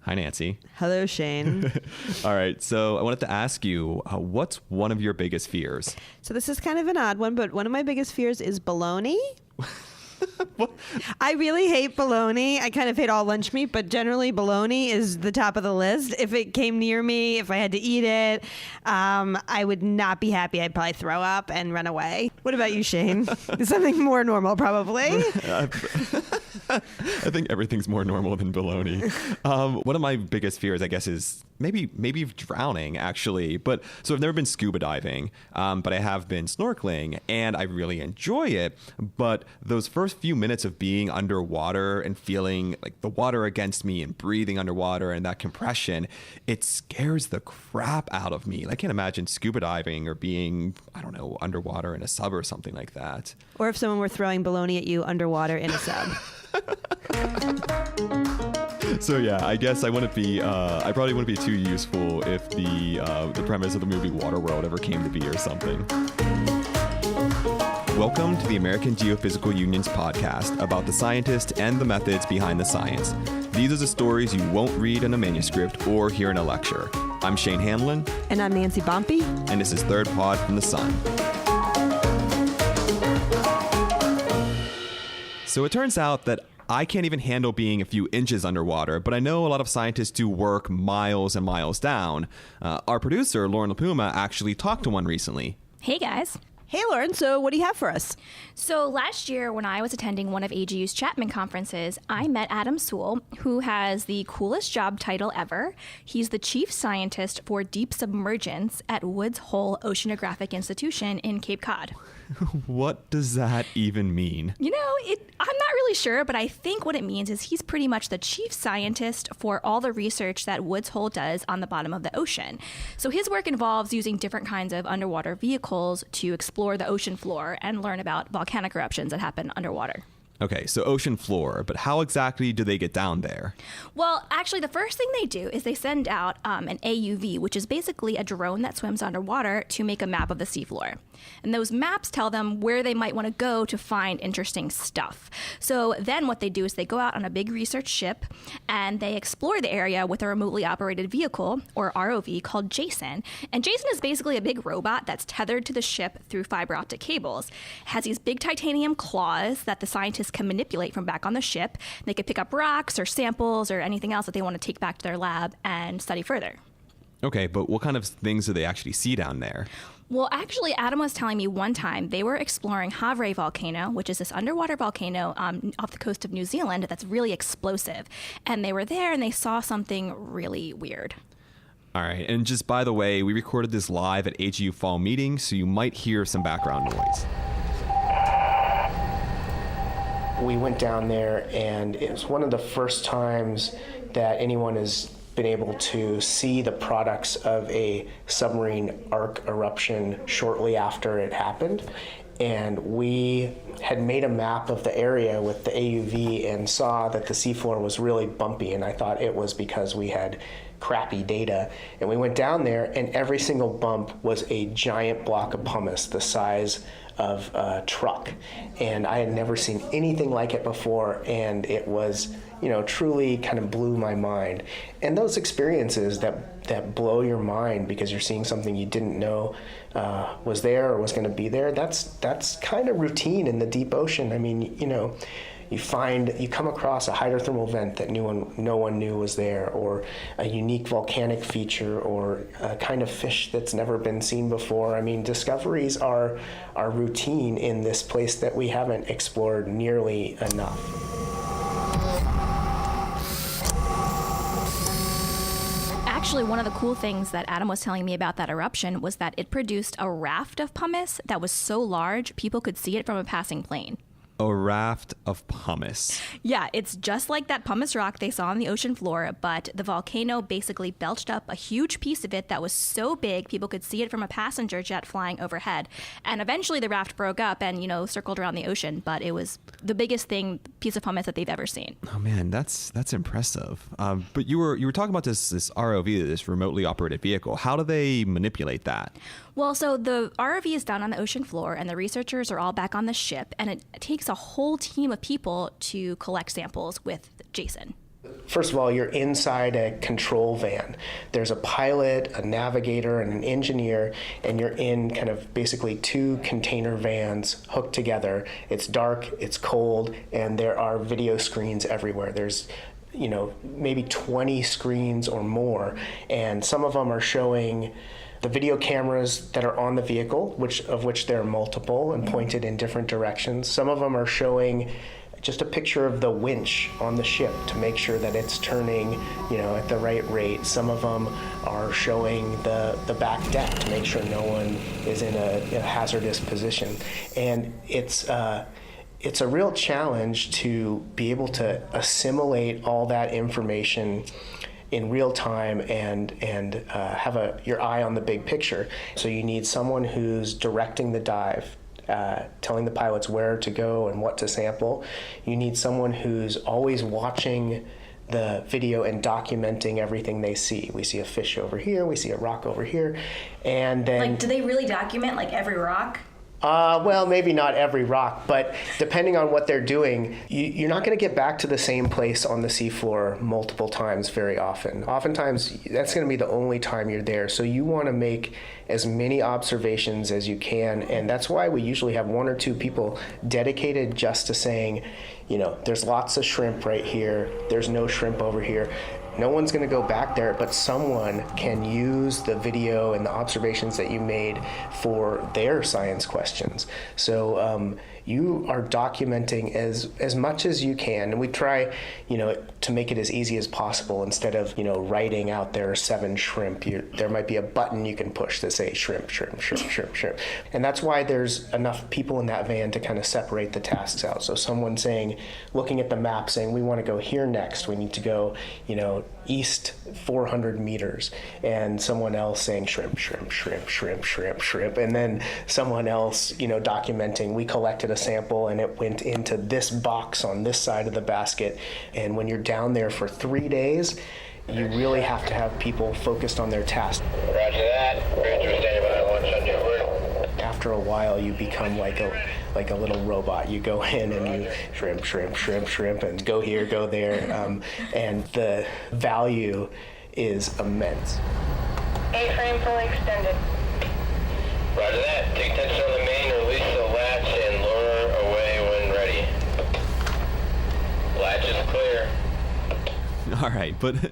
Hi, Nancy. Hello, Shane. All right. So I wanted to ask you, what's one of your biggest fears? So this is kind of an odd one, but one of my biggest fears is bologna. What? I really hate bologna. I kind of hate all lunch meat, but generally bologna is the top of the list. If it came near me, if I had to eat it, I would not be happy. I'd probably throw up and run away. What about you, Shane? Something more normal, probably. I think everything's more normal than bologna. One of my biggest fears, I guess, is maybe drowning, actually. But so I've never been scuba diving, but I have been snorkeling, and I really enjoy it. But those first few minutes of being underwater and feeling like the water against me and breathing underwater and that compression, it scares the crap out of me. I can't imagine scuba diving or being, I don't know, underwater in a sub or something like that. Or if someone were throwing bologna at you underwater in a sub. So yeah, I guess I probably wouldn't be too useful if the premise of the movie Waterworld ever came to be or something. Welcome to the American Geophysical Union's podcast about the scientists and the methods behind the science. These are the stories you won't read in a manuscript or hear in a lecture. I'm Shane Hanlon. And I'm Nancy Bompey. And this is Third Pod from the Sun. So it turns out that I can't even handle being a few inches underwater, but I know a lot of scientists do work miles and miles down. Our producer, Lauren LaPuma, actually talked to one recently. Hey, guys. Hey, Lauren. So what do you have for us? So last year, when I was attending one of AGU's Chapman conferences, I met Adam Soule, who has the coolest job title ever. He's the chief scientist for deep submergence at Woods Hole Oceanographic Institution in Cape Cod. What does that even mean? You know, I'm not really sure, but I think what it means is he's pretty much the chief scientist for all the research that Woods Hole does on the bottom of the ocean. So his work involves using different kinds of underwater vehicles to explore the ocean floor and learn about volcanic eruptions that happen underwater. Okay, so ocean floor, but how exactly do they get down there? Well, actually, the first thing they do is they send out an AUV, which is basically a drone that swims underwater to make a map of the seafloor. And those maps tell them where they might want to go to find interesting stuff. So then what they do is they go out on a big research ship and they explore the area with a remotely operated vehicle, or ROV, called Jason. And Jason is basically a big robot that's tethered to the ship through fiber optic cables. It has these big titanium claws that the scientists can manipulate from back on the ship. They can pick up rocks or samples or anything else that they want to take back to their lab and study further. Okay, but what kind of things do they actually see down there? Well, actually, Adam was telling me one time they were exploring Havre volcano, which is this underwater volcano off the coast of New Zealand that's really explosive. And they were there and they saw something really weird. All right, and just by the way, we recorded this live at AGU Fall Meeting, so you might hear some background noise. We went down there, and it was one of the first times that anyone has been able to see the products of a submarine arc eruption shortly after it happened. And we had made a map of the area with the AUV and saw that the seafloor was really bumpy, and I thought it was because we had crappy data. And we went down there, and every single bump was a giant block of pumice the size of a truck. And I had never seen anything like it before, and it was, truly kind of blew my mind. And those experiences that blow your mind because you're seeing something you didn't know was there or was going to be there, that's kind of routine in the deep ocean. I mean, you come across a hydrothermal vent that no one knew was there, or a unique volcanic feature, or a kind of fish that's never been seen before. I mean, discoveries are routine in this place that we haven't explored nearly enough. Actually, one of the cool things that Adam was telling me about that eruption was that it produced a raft of pumice that was so large people could see it from a passing plane. A raft of pumice. Yeah, it's just like that pumice rock they saw on the ocean floor, but the volcano basically belched up a huge piece of it that was so big people could see it from a passenger jet flying overhead. And eventually the raft broke up and, circled around the ocean, but it was the biggest piece of pumice that they've ever seen. Oh man, that's impressive. But you were talking about this ROV, this remotely operated vehicle. How do they manipulate that? Well, so the ROV is down on the ocean floor and the researchers are all back on the ship, and it takes a whole team of people to collect samples with Jason. First of all, you're inside a control van. There's a pilot, a navigator, and an engineer, and you're in kind of basically 2 container vans hooked together. It's dark, it's cold, and there are video screens everywhere. There's maybe 20 screens or more, and some of them are showing the video cameras that are on the vehicle, of which there are multiple and pointed in different directions. Some of them are showing just a picture of the winch on the ship to make sure that it's turning, at the right rate. Some of them are showing the back deck to make sure no one is in a hazardous position. And it's a real challenge to be able to assimilate all that information in real time and have your eye on the big picture. So you need someone who's directing the dive, telling the pilots where to go and what to sample. You need someone who's always watching the video and documenting everything they see. We see a fish over here, we see a rock over here, and then... do they really document every rock? Well, maybe not every rock, but depending on what they're doing, you're not going to get back to the same place on the seafloor multiple times very often. Oftentimes, that's going to be the only time you're there. So you want to make as many observations as you can, and that's why we usually have 1 or 2 people dedicated just to saying, there's lots of shrimp right here, there's no shrimp over here. No one's going to go back there, but someone can use the video and the observations that you made for their science questions. So you are documenting as much as you can, and we try, to make it as easy as possible. Instead of, writing out there 7 shrimp, there might be a button you can push that say shrimp, shrimp, shrimp, shrimp, shrimp. And that's why there's enough people in that van to kind of separate the tasks out. So someone looking at the map saying, we want to go here next, we need to go, east 400 meters, and someone else saying shrimp, shrimp, shrimp, shrimp, shrimp, shrimp, and then someone else, documenting, we collected a sample and it went into this box on this side of the basket. And when you're down there for 3 days, you really have to have people focused on their task. Roger that. Bridge, we're standing by launch on your word. After a while, you become like a little robot. You go in and you shrimp, shrimp, shrimp, shrimp, and go here, go there, and the value is immense. A-frame fully extended. Roger that. Take tension on the main, release the latch, and lower away when ready. Latch is clear. All right, but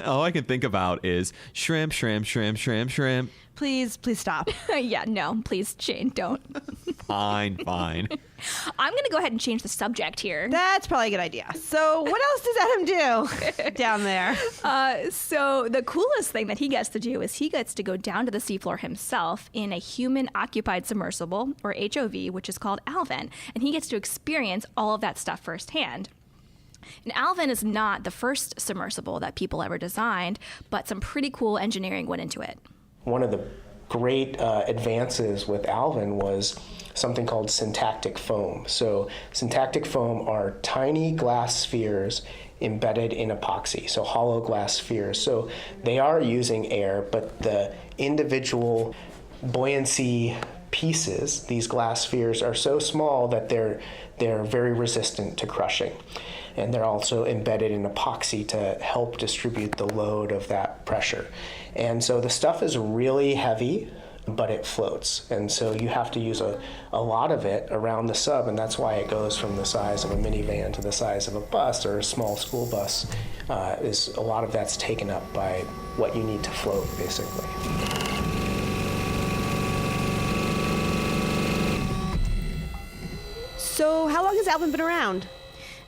all I can think about is shrimp, shrimp, shrimp, shrimp, shrimp. Please stop. Yeah, no, please, Shane, don't. Fine. I'm going to go ahead and change the subject here. That's probably a good idea. So what else does Adam do down there? So the coolest thing that he gets to do is he gets to go down to the seafloor himself in a human-occupied submersible, or HOV, which is called Alvin, and he gets to experience all of that stuff firsthand. And Alvin is not the first submersible that people ever designed, but some pretty cool engineering went into it. One of the great advances with Alvin was something called syntactic foam. So syntactic foam are tiny glass spheres embedded in epoxy, so hollow glass spheres. So they are using air, but the individual buoyancy pieces, these glass spheres, are so small that they're very resistant to crushing. And they're also embedded in epoxy to help distribute the load of that pressure. And so the stuff is really heavy, but it floats. And so you have to use a lot of it around the sub, and that's why it goes from the size of a minivan to the size of a bus or a small school bus. Is a lot of that's taken up by what you need to float, basically. So how long has Alvin been around?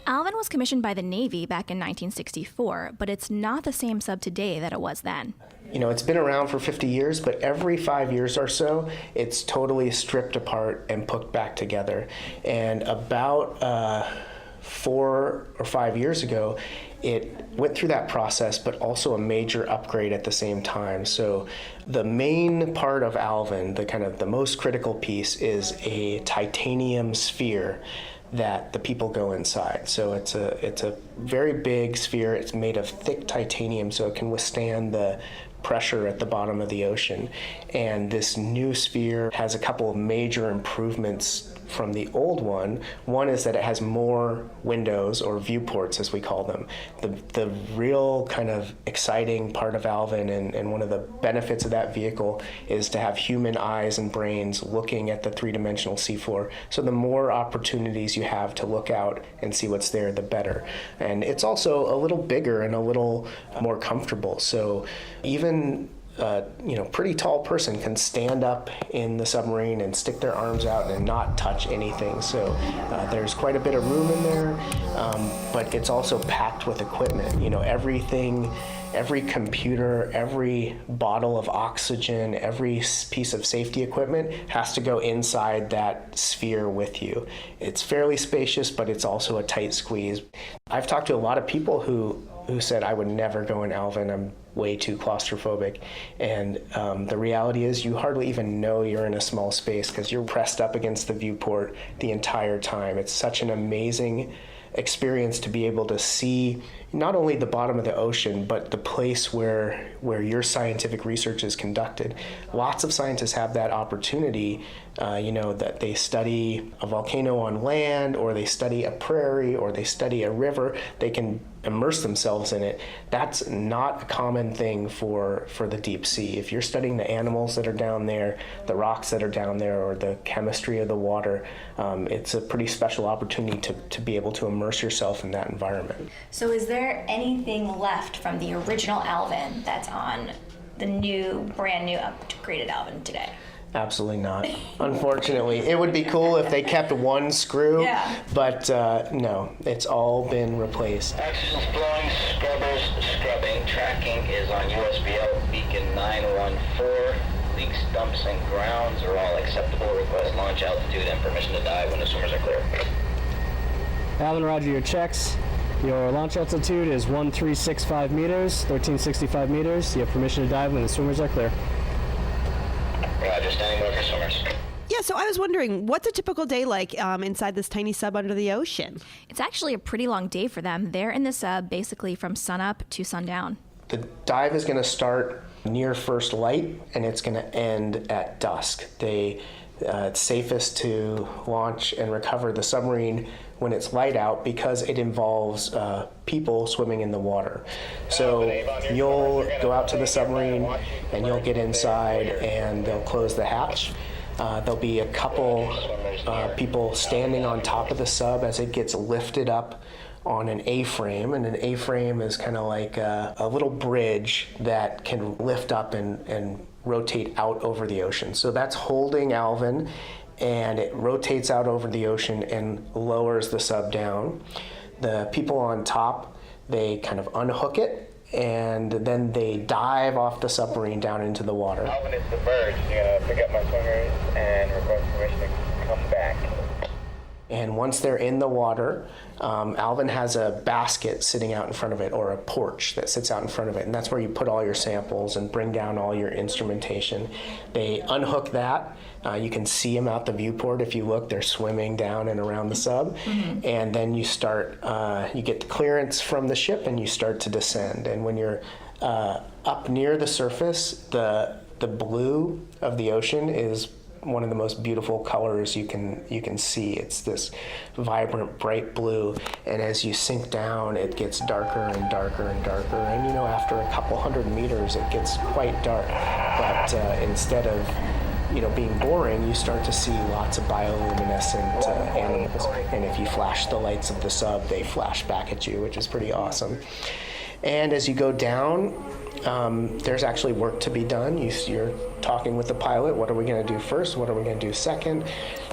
Alvin was commissioned by the Navy back in 1964, but it's not the same sub today that it was then. It's been around for 50 years, but every 5 years or so, it's totally stripped apart and put back together. And about 4 or 5 years ago, it went through that process, but also a major upgrade at the same time. So the main part of Alvin, the most critical piece, is a titanium sphere that the people go inside. So it's a very big sphere. It's made of thick titanium, so it can withstand the pressure at the bottom of the ocean. And this new sphere has a couple of major improvements from the old one. One is that it has more windows, or viewports as we call them. The real kind of exciting part of Alvin, and one of the benefits of that vehicle, is to have human eyes and brains looking at the three-dimensional seafloor. So the more opportunities you have to look out and see what's there, the better. And it's also a little bigger and a little more comfortable. So even pretty tall person can stand up in the submarine and stick their arms out and not touch anything. So there's quite a bit of room in there, but it's also packed with equipment. Everything, every computer, every bottle of oxygen, every piece of safety equipment has to go inside that sphere with you. It's fairly spacious, but it's also a tight squeeze. I've talked to a lot of people who said, I would never go in Alvin, I'm way too claustrophobic. And the reality is you hardly even know you're in a small space because you're pressed up against the viewport the entire time. It's such an amazing experience to be able to see not only the bottom of the ocean, but the place where your scientific research is conducted. Lots of scientists have that opportunity, that they study a volcano on land, or they study a prairie, or they study a river. They can immerse themselves in it. That's not a common thing for the deep sea. If you're studying the animals that are down there, the rocks that are down there, or the chemistry of the water, it's a pretty special opportunity to be able to immerse yourself in that environment. So is there anything left from the original Alvin that's on the brand new upgraded Alvin today? Absolutely not. Unfortunately, it would be cool if they kept one screw, but no, it's all been replaced. Oxygen flowing, scrubbers scrubbing. Tracking is on USBL beacon 914. Leaks, dumps, and grounds are all acceptable. Request launch altitude and permission to dive when the swimmers are clear. Alvin, roger your checks. Your launch altitude is 1365 meters, 1365 meters. You have permission to dive when the swimmers are clear. Roger, standing by for swimmers. Yeah, so I was wondering, what's a typical day like inside this tiny sub under the ocean? It's actually a pretty long day for them. They're in the sub basically from sunup to sundown. The dive is going to start near first light, and it's going to end at dusk. It's safest to launch and recover the submarine when it's light out because it involves people swimming in the water. So you'll go out to the submarine and you'll get inside and they'll close the hatch. There'll be a couple people standing on top of the sub as it gets lifted up on an A-frame, and an A-frame is kind of like a little bridge that can lift up and rotate out over the ocean. So that's holding Alvin, and it rotates out over the ocean and lowers the sub down. The people on top, they kind of unhook it, and then they dive off the submarine down into the water. Alvin is submerged. You're going to pick up my swimmers and request permission to come back. And once they're in the water, Alvin has a basket sitting out in front of it, or a porch that sits out in front of it, and that's where you put all your samples and bring down all your instrumentation. They unhook that. You can see them out the viewport. If you look, they're swimming down and around the sub. Mm-hmm. And then you start, you get the clearance from the ship and you start to descend. And when you're up near the surface, the blue of the ocean is one of the most beautiful colors you can see. It's this vibrant, bright blue, and as you sink down, it gets darker and darker and darker. And after a couple hundred meters, it gets quite dark. But instead of being boring, you start to see lots of bioluminescent animals. And if you flash the lights of the sub, they flash back at you, which is pretty awesome. And as you go down, there's actually work to be done. You're talking with the pilot. What are we going to do first? What are we going to do second?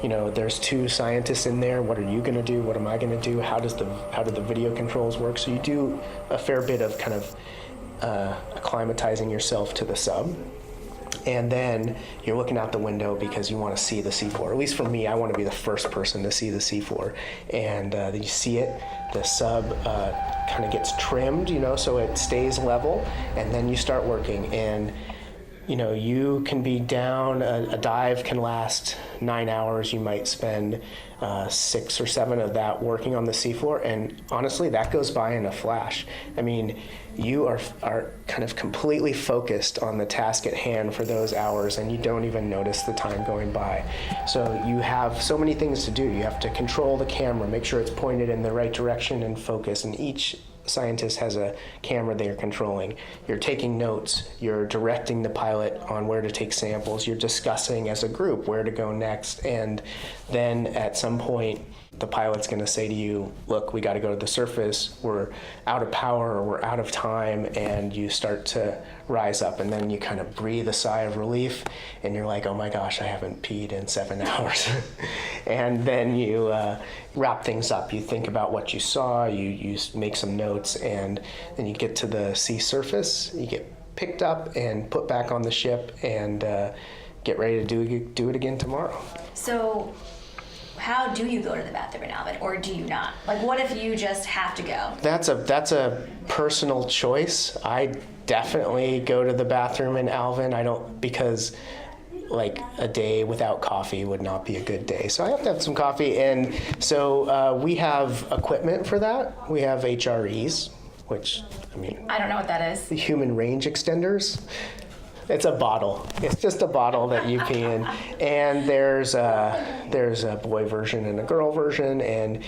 There's two scientists in there. What are you going to do? What am I going to do? How do the video controls work? So you do a fair bit of kind of acclimatizing yourself to the sub. And then you're looking out the window because you want to see the seafloor. At least for me, I want to be the first person to see the seafloor. And then you see it. The sub kind of gets trimmed, so it stays level. And then you start working. And, you can be down. A dive can last 9 hours. You might spend 6 or 7 of that working on the seafloor. And honestly, that goes by in a flash. I mean, you are kind of completely focused on the task at hand for those hours, and you don't even notice the time going by. So you have so many things to do. You have to control the camera, make sure it's pointed in the right direction and focus, and each scientist has a camera they are controlling. You're taking notes, you're directing the pilot on where to take samples, you're discussing as a group where to go next, and then at some point the pilot's going to say to you, look, we got to go to the surface, we're out of power or we're out of time, and you start to rise up, and then you kind of breathe a sigh of relief, and you're like, oh my gosh, I haven't peed in 7 hours. And then you wrap things up. You think about what you saw, you make some notes, and then you get to the sea surface, you get picked up and put back on the ship, and get ready to do it again tomorrow. So how do you go to the bathroom in Alvin, or do you not? Like, what if you just have to go? That's a personal choice. I definitely go to the bathroom in Alvin. I don't, because like a day without coffee would not be a good day. So I have to have some coffee. And so we have equipment for that. We have HREs, which, I mean, I don't know what that is. the human range extenders. It's a bottle. It's just a bottle that you pee in. And there's a boy version and a girl version. And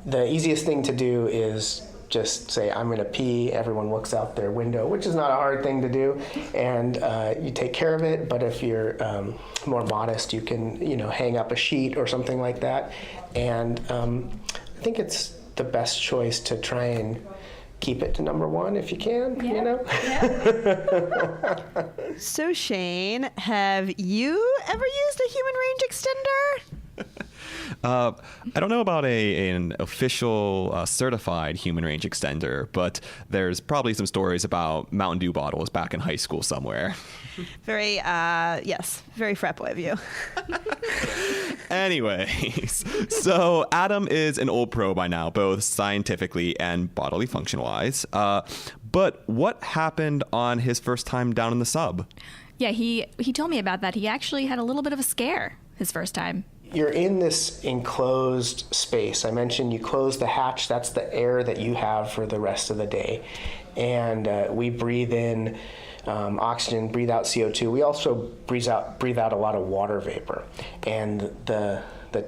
the easiest thing to do is just say, I'm going to pee. Everyone looks out their window, which is not a hard thing to do. And you take care of it. But if you're more modest, you can, hang up a sheet or something like that. And I think it's the best choice to try and keep it to number one if you can, Yeah. So Shane, have you ever used a human range extender? I don't know about an official certified human range extender, but there's probably some stories about Mountain Dew bottles back in high school somewhere. Very, very frat boy of you. Anyways, so Adam is an old pro by now, both scientifically and bodily function-wise. But what happened on his first time down in the sub? Yeah, he told me about that. He actually had a little bit of a scare his first time. You're in this enclosed space. I mentioned you close the hatch. That's the air that you have for the rest of the day. And we breathe in oxygen, breathe out CO2. We also breathe out a lot of water vapor. And the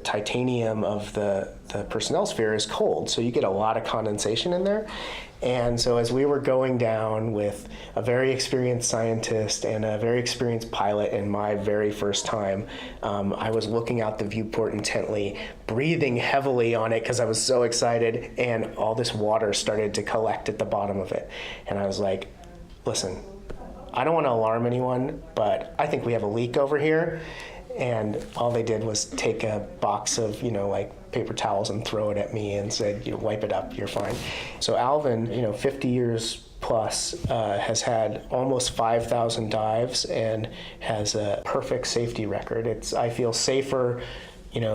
titanium of the personnel sphere is cold, so you get a lot of condensation in there. And so as we were going down with a very experienced scientist and a very experienced pilot in my very first time, I was looking out the viewport intently, breathing heavily on it because I was so excited, and all this water started to collect at the bottom of it. And I was like, listen, I don't want to alarm anyone, but I think we have a leak over here. And all they did was take a box of, paper towels and throw it at me and said, wipe it up, you're fine. So Alvin, 50 years plus, has had almost 5,000 dives and has a perfect safety record. I feel safer,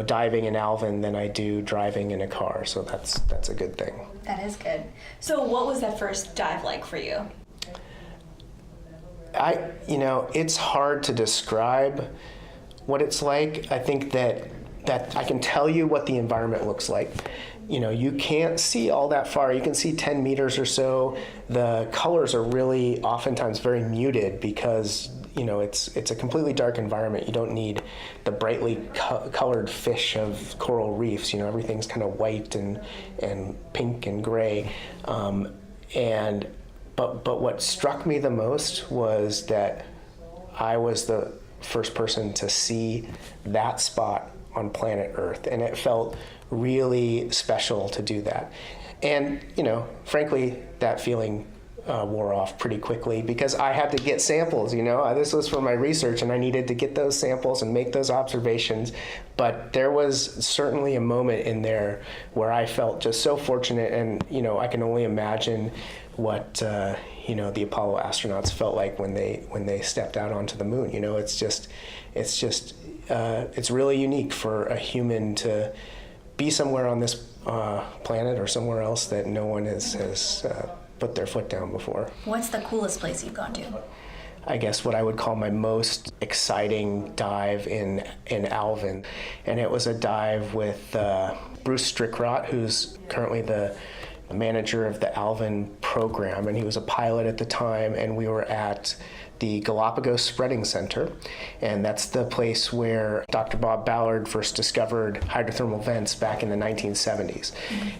diving in Alvin than I do driving in a car. So that's a good thing. That is good. So what was that first dive like for you? It's hard to describe what it's like. I think that I can tell you what the environment looks like. You can't see all that far. You can see 10 meters or so. The colors are really oftentimes very muted because, it's a completely dark environment. You don't need the brightly colored fish of coral reefs. Everything's kind of white and pink and gray. But what struck me the most was that I was the first person to see that spot on planet Earth, and it felt really special to do that. And frankly, that feeling wore off pretty quickly because I had to get samples. This was for my research, and I needed to get those samples and make those observations. But there was certainly a moment in there where I felt just so fortunate, and I can only imagine what the Apollo astronauts felt like when they stepped out onto the moon. It's really unique for a human to be somewhere on this planet or somewhere else that no one has put their foot down before. What's the coolest place you've gone to? I guess what I would call my most exciting dive in Alvin, and it was a dive with Bruce Strickrott, who's currently the manager of the Alvin program, and he was a pilot at the time, and we were at the Galapagos Spreading Center, and that's the place where Dr. Bob Ballard first discovered hydrothermal vents back in the 1970s.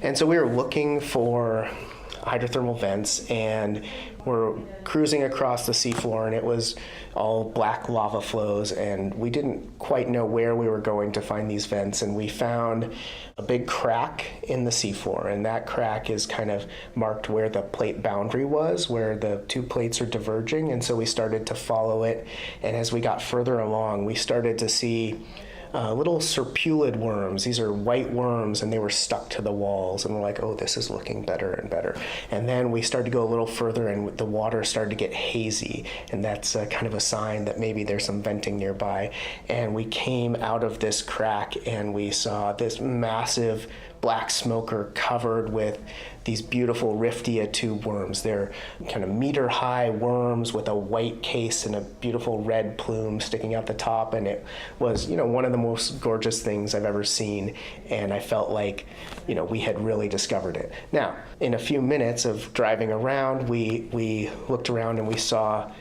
And so we were looking for hydrothermal vents, and we're cruising across the seafloor, and it was all black lava flows, and we didn't quite know where we were going to find these vents, and we found a big crack in the seafloor, and that crack is kind of marked where the plate boundary was, where the two plates are diverging, and so we started to follow it, and as we got further along, we started to see little serpulid worms. These are white worms, and they were stuck to the walls, and we're like, oh, this is looking better and better. And then we started to go a little further, and the water started to get hazy, and that's kind of a sign that maybe there's some venting nearby. And we came out of this crack, and we saw this massive black smoker covered with these beautiful Riftia tube worms. They're kind of meter-high worms with a white case and a beautiful red plume sticking out the top, and it was, one of the most gorgeous things I've ever seen, and I felt like, we had really discovered it. Now, in a few minutes of driving around, we looked around and we saw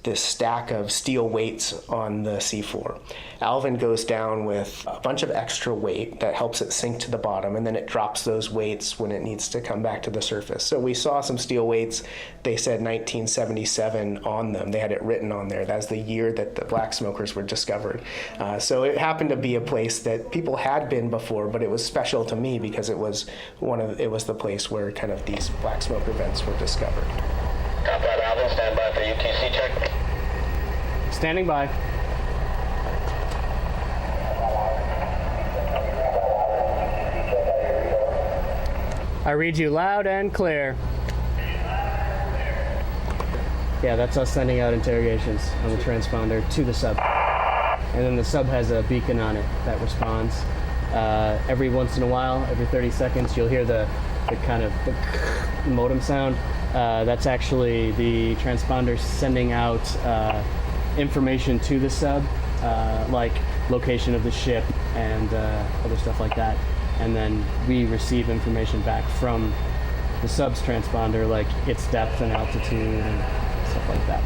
this stack of steel weights on the seafloor. Alvin goes down with a bunch of extra weight that helps it sink to the bottom, and then it drops those weights when it needs to come back to the surface. So we saw some steel weights. They said 1977 on them. They had it written on there. That's the year that the black smokers were discovered. So it happened to be a place that people had been before, but it was special to me because it was the place where kind of these black smoker vents were discovered. Copy that, Alvin. Stand by for UTC check. Standing by. I read you loud and clear. Yeah, that's us sending out interrogations on the transponder to the sub. And then the sub has a beacon on it that responds. Every once in a while, every 30 seconds, you'll hear the kind of the modem sound. That's actually the transponder sending out information to the sub, like location of the ship and other stuff like that. And then we receive information back from the sub's transponder, like its depth and altitude and stuff like that.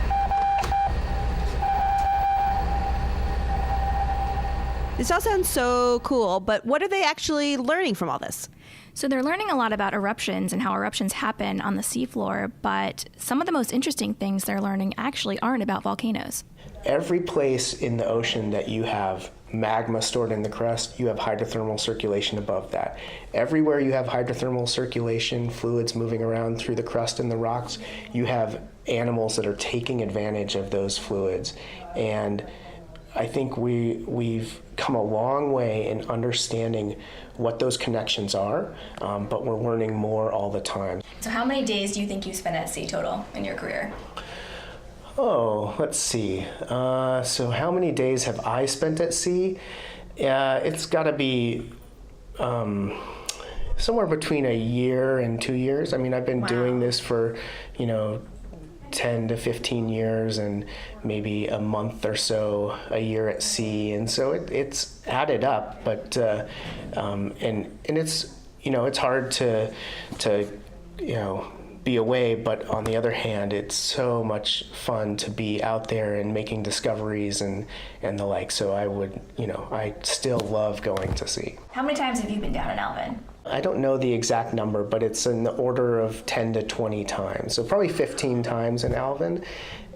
This all sounds so cool, but what are they actually learning from all this? So they're learning a lot about eruptions and how eruptions happen on the seafloor, but some of the most interesting things they're learning actually aren't about volcanoes. Every place in the ocean that you have magma stored in the crust, you have hydrothermal circulation above that. Everywhere you have hydrothermal circulation, fluids moving around through the crust and the rocks, you have animals that are taking advantage of those fluids. And I think we've come a long way in understanding what those connections are, but we're learning more all the time. So how many days do you think you spent at sea total in your career? Oh, let's see. So how many days have I spent at sea? It's got to be somewhere between a year and 2 years. I mean, I've been doing this for, 10 to 15 years and maybe a month or so a year at sea, and so it's added up. But and it's it's hard to be away, but on the other hand, it's so much fun to be out there and making discoveries and the like. So I still love going to sea. How many times have you been down in Alvin? I don't know the exact number, but it's in the order of 10 to 20 times. So probably 15 times in Alvin.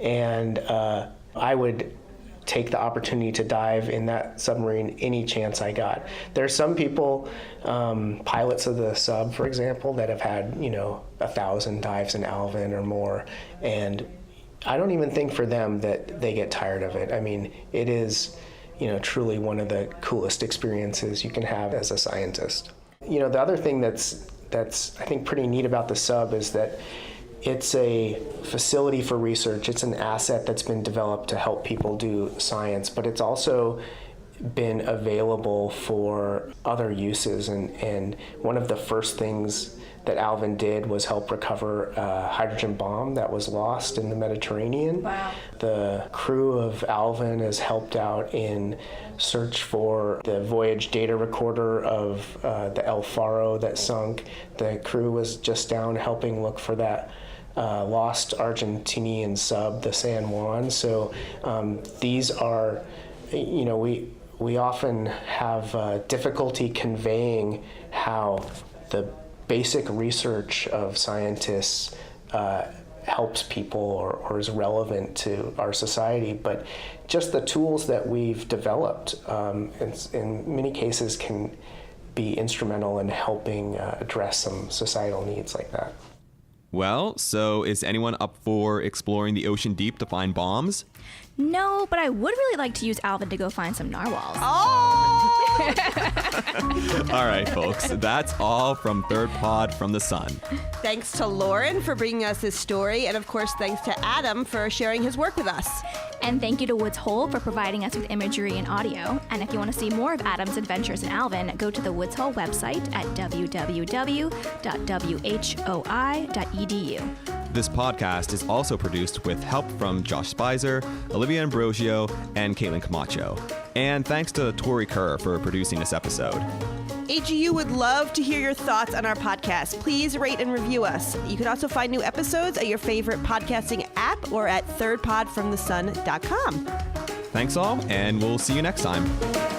And I would take the opportunity to dive in that submarine any chance I got. There are some people, pilots of the sub, for example, that have had, 1,000 dives in Alvin or more. And I don't even think for them that they get tired of it. I mean, it is, truly one of the coolest experiences you can have as a scientist. The other thing that's I think pretty neat about the sub is that it's a facility for research. It's an asset that's been developed to help people do science, but it's also been available for other uses. And one of the first things that Alvin did was help recover a hydrogen bomb that was lost in the Mediterranean. Wow. The crew of Alvin has helped out in search for the voyage data recorder of the El Faro that sunk. The crew was just down helping look for that lost Argentinian sub, the San Juan. So these are, we often have difficulty conveying how the basic research of scientists helps people or is relevant to our society, but just the tools that we've developed in many cases can be instrumental in helping address some societal needs like that. Well, so is anyone up for exploring the ocean deep to find bombs? No, but I would really like to use Alvin to go find some narwhals. Oh! All right, folks, that's all from Third Pod from the Sun. Thanks to Lauren for bringing us his story, and of course, thanks to Adam for sharing his work with us. And thank you to Woods Hole for providing us with imagery and audio. And if you want to see more of Adam's adventures in Alvin, go to the Woods Hole website at www.whoi.edu. This podcast is also produced with help from Josh Spicer, Olivia Ambrosio, and Caitlin Camacho. And thanks to Tori Kerr for producing this episode. AGU would love to hear your thoughts on our podcast. Please rate and review us. You can also find new episodes at your favorite podcasting app or at thirdpodfromthesun.com. Thanks all, and we'll see you next time.